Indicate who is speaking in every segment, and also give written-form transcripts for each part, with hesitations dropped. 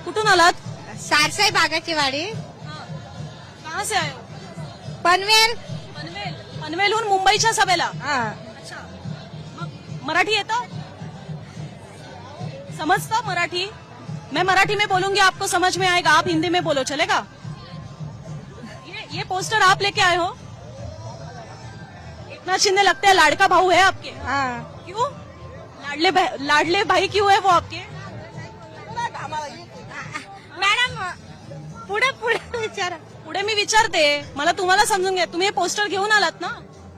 Speaker 1: कुठून आलात?
Speaker 2: सारसाई बागाची वाडी,
Speaker 1: कहाँ से आए हो?
Speaker 2: पनवेल.
Speaker 1: पनवेल. पनवेलहून मुंबईच्या सभेला.
Speaker 2: हा.
Speaker 1: अच्छा. मग मराठी येतं? समझता मराठी? मैं मराठी में बोलूंगी, आपको समझ में आएगा. आप हिंदी में बोलो, चलेगा? ये पोस्टर आप लेके आए हो? एकनाथ शिंदे लगता है लाड़का भाऊ है आपके.
Speaker 2: हा.
Speaker 1: क्यों? लाडले भाई क्यों है वो आपके?
Speaker 2: मॅडम पुढे पुढे विचारा.
Speaker 1: पुढे मी विचारते, मला तुम्हाला समजून घ्या. तुम्ही हे पोस्टर घेऊन आलात ना?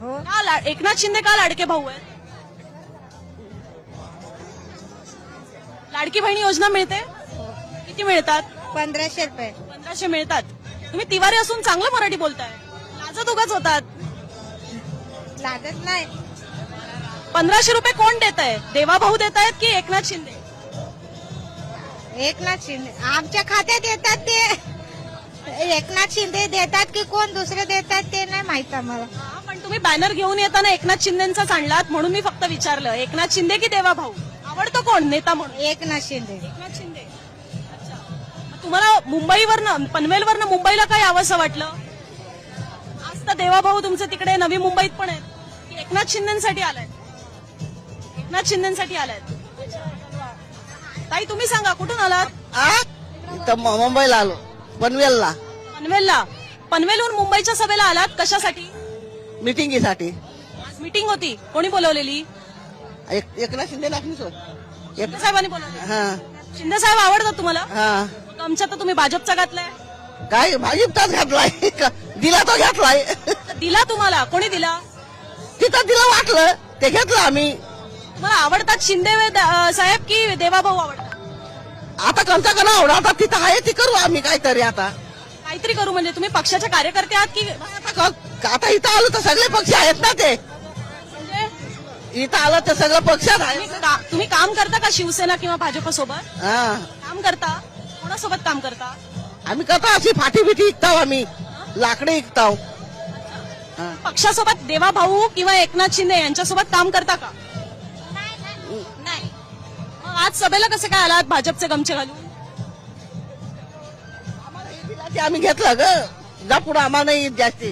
Speaker 2: हो.
Speaker 1: एकनाथ शिंदे का लाडके भाऊ आहेत? लाडकी बहिणी योजना मिळते? किती मिळतात?
Speaker 2: 1500 रुपये.
Speaker 1: 1500 मिळतात. तुम्ही तिवारी असून चांगलं मराठी बोलताय. लाजत उगाच होतात.
Speaker 2: लागत नाही.
Speaker 1: 1500 रुपये कोण देत आहे? देवाभाऊ देत आहेत की एकनाथ शिंदे?
Speaker 2: एकनाथ शिंदे आमच्या खात्यात येतात ते. एकनाथ शिंदे देतात की कोण दुसरे देतात ते नाही माहित आम्हाला.
Speaker 1: हा, पण तुम्ही बॅनर घेऊन येताना एकनाथ शिंदेचाच आणलात, म्हणून मी फक्त विचारलं. एकनाथ शिंदे की देवाभाऊ? आवडतो कोण नेता म्हणून?
Speaker 2: एकनाथ शिंदे.
Speaker 1: एकनाथ शिंदे. अच्छा. मग तुम्हाला मुंबईवरनं, पनवेलवरनं मुंबईला काय यावंसं वाटलं? आज तर देवाभाऊ तुमचे तिकडे नवी मुंबईत पण आहेत. की एकनाथ शिंदेसाठी आलाय? एकनाथ शिंदेसाठी आलाय. ताई तुम्ही सांगा, कुठून आलात?
Speaker 3: इथं मुंबईला आलो, पनवेलला
Speaker 1: पनवेलला. पनवेलहून मुंबईच्या सभेला आलात, कशासाठी?
Speaker 3: मिटिंगीसाठी.
Speaker 1: आज मीटिंग होती. कोणी बोलवलेली?
Speaker 3: एकनाथ शिंदे लागलीच
Speaker 1: शिंदे साहेबांनी बोलवली.
Speaker 3: हा
Speaker 1: शिंदे साहेब आवडतात तुम्हाला?
Speaker 3: हा.
Speaker 1: मग आमच्या तर तुम्ही भाजपचा घातलाय.
Speaker 3: काय भाजपचाच घातलाय दिला तो घातलाय.
Speaker 1: दिला तुम्हाला? कोणी दिला?
Speaker 3: तिथं दिला वाटलं ते घेतलं आम्ही.
Speaker 1: तुम्हाला आवडतात शिंदे साहेब की देवाभाऊ आवडतात?
Speaker 3: आता कोणता का ना आता तिथं आहे ती करू आम्ही काहीतरी. आता
Speaker 1: काहीतरी करू म्हणजे तुम्ही पक्षाचे कार्यकर्ते आहात की
Speaker 3: आता इथं आलो तर सगळे पक्ष आहेत ना. ते
Speaker 1: म्हणजे
Speaker 3: इथं आलं तर सगळं पक्षात आहे.
Speaker 1: तुम्ही काम करता का शिवसेना किंवा भाजप सोबत?
Speaker 3: हा.
Speaker 1: काम करता? कोणासोबत काम करता?
Speaker 3: आम्ही करतो अशी फाटी बिटी विकताव, आम्ही लाकडे विकताव.
Speaker 1: पक्षासोबत देवाभाऊ किंवा एकनाथ शिंदे यांच्यासोबत काम करता का?
Speaker 2: नाही.
Speaker 1: मग आज सभेला कसे काय आलात भाजपचे गमछे घालून?
Speaker 3: ते आम्ही घेतलं ग. जा पुढे आम्हाला नाही जास्ती.